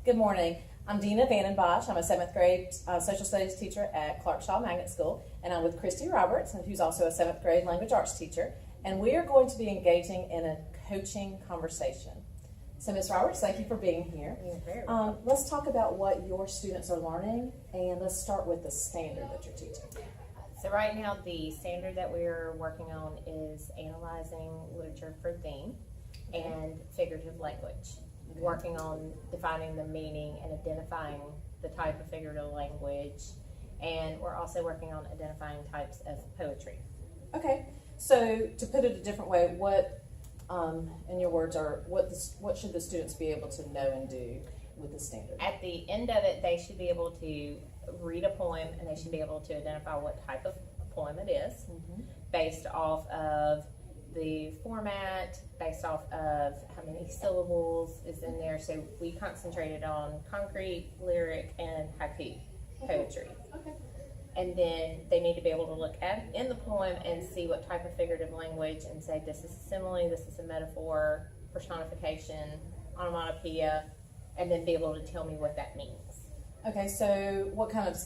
Good morning. I'm Dina Vandenbosch. I'm a 7th grade social studies teacher at Clark Shaw Magnet School, and I'm with Christy Roberts, who's also a 7th grade language arts teacher, and we are going to be engaging in a coaching conversation. So Ms. Roberts, thank you for being here. You're very welcome. Let's talk about what your students are learning, and let's start with the standard that you're teaching. So right now the standard that we're working on is analyzing literature for theme and figurative language. Working on defining the meaning and identifying the type of figurative language, and we're also working on identifying types of poetry. Okay, so to put it a different way, what, in your words, are what should the students be able to know and do with the standard? At the end of it, they should be able to read a poem and they should be able to identify what type of poem it is based off of the format, based off of how many syllables is in there. So we concentrated on concrete, lyric, and haiku poetry. Okay. And then they need to be able to look at in the poem and see what type of figurative language and say this is a simile, this is a metaphor, personification, onomatopoeia, and then be able to tell me what that means. Okay, so what kind of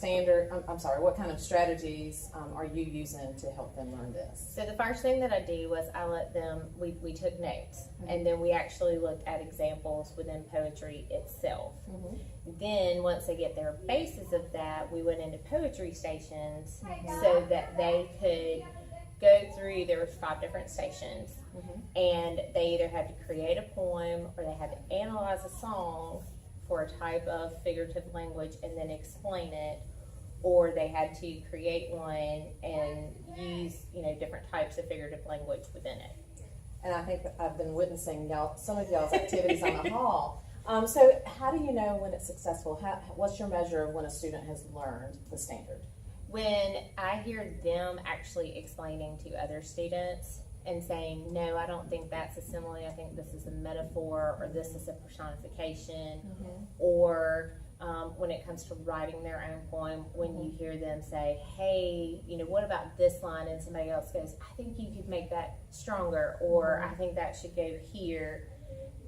what kind of strategies are you using to help them learn this? So the first thing that I do was I let them, we took notes, and then we actually looked at examples within poetry itself. Then once they get their basis of that, we went into poetry stations so that they could go through, there were 5 different stations, and they either had to create a poem or they had to analyze a song for a type of figurative language and then explain it, or they had to create one and use, different types of figurative language within it. And I think I've been witnessing some of y'all's activities on the hall. So how do you know when it's successful? What's your measure of when a student has learned the standard? When I hear them actually explaining to other students and saying, no, I don't think that's a simile, I think this is a metaphor, or this is a personification, or when it comes to writing their own poem, when you hear them say, hey, what about this line, and somebody else goes, I think you could make that stronger, or I think that should go here,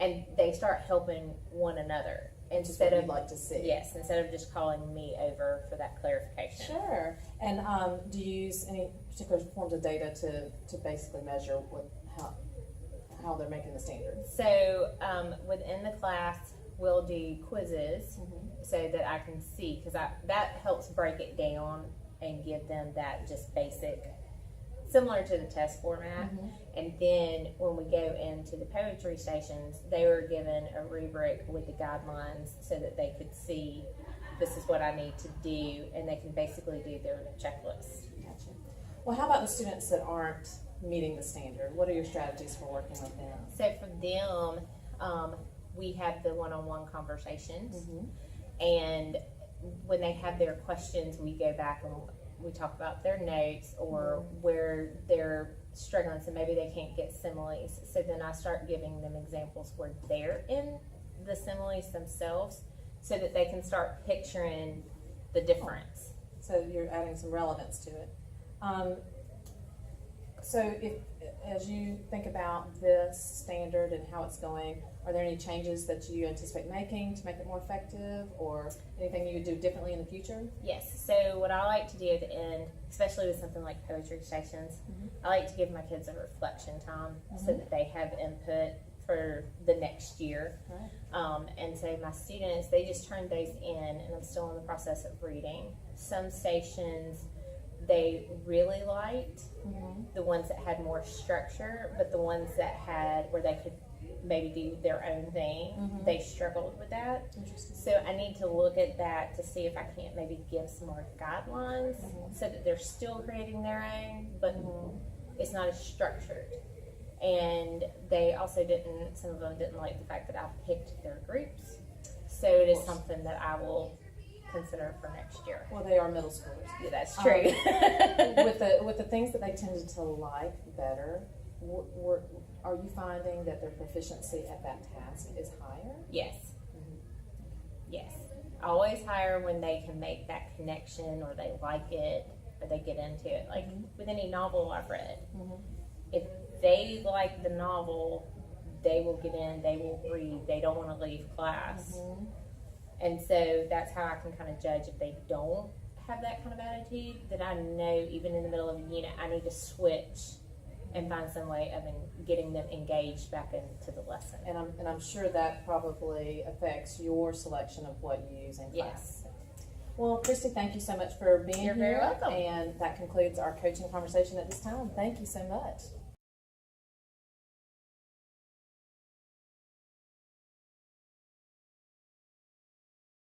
and they start helping one another. Instead of like to see. Yes, instead of just calling me over for that clarification. Sure. And do you use any particular forms of data to basically measure how they're making the standard? So within the class, we'll do quizzes so that I can see, because that helps break it down and give them that just basic, similar to the test format. And then when we go into the poetry stations, they were given a rubric with the guidelines so that they could see this is what I need to do, and they can basically do their checklist. Gotcha. Well, how about the students that aren't meeting the standard? What are your strategies for working with them? So for them, we have the one-on-one conversations, and when they have their questions, we go back and we talk about their notes or where they're struggling, so maybe they can't get similes. So then I start giving them examples where they're in the similes themselves so that they can start picturing the difference. So you're adding some relevance to it. So as you think about this standard and how it's going, are there any changes that you anticipate making to make it more effective, or anything you would do differently in the future? Yes, so what I like to do at the end, especially with something like poetry stations, I like to give my kids a reflection time so that they have input for the next year. And so my students, they just turned those in, and I'm still in the process of reading. Some stations they really liked, the ones that had more structure, but the ones that had where they could maybe do their own thing, they struggled with that. So I need to look at that to see if I can't maybe give some more guidelines so that they're still creating their own, but it's not as structured. And they also some of them didn't like the fact that I picked their groups. So it is something that I will consider for next year. Well, they are middle schoolers. Yeah, that's true. With the things that they tended to like better, are you finding that their proficiency at that task is higher? Yes. Yes. Always higher when they can make that connection, or they like it, or they get into it. Like with any novel I've read, if they like the novel, they will get in, they will read, they don't want to leave class. And so that's how I can kind of judge if they don't have that kind of attitude, that I know even in the middle of a unit, I need to switch and find some way of getting them engaged back into the lesson. And I'm sure that probably affects your selection of what you use in class. Yes. Well, Christy, thank you so much for being You're here. very welcome. And that concludes our coaching conversation at this time. Thank you so much.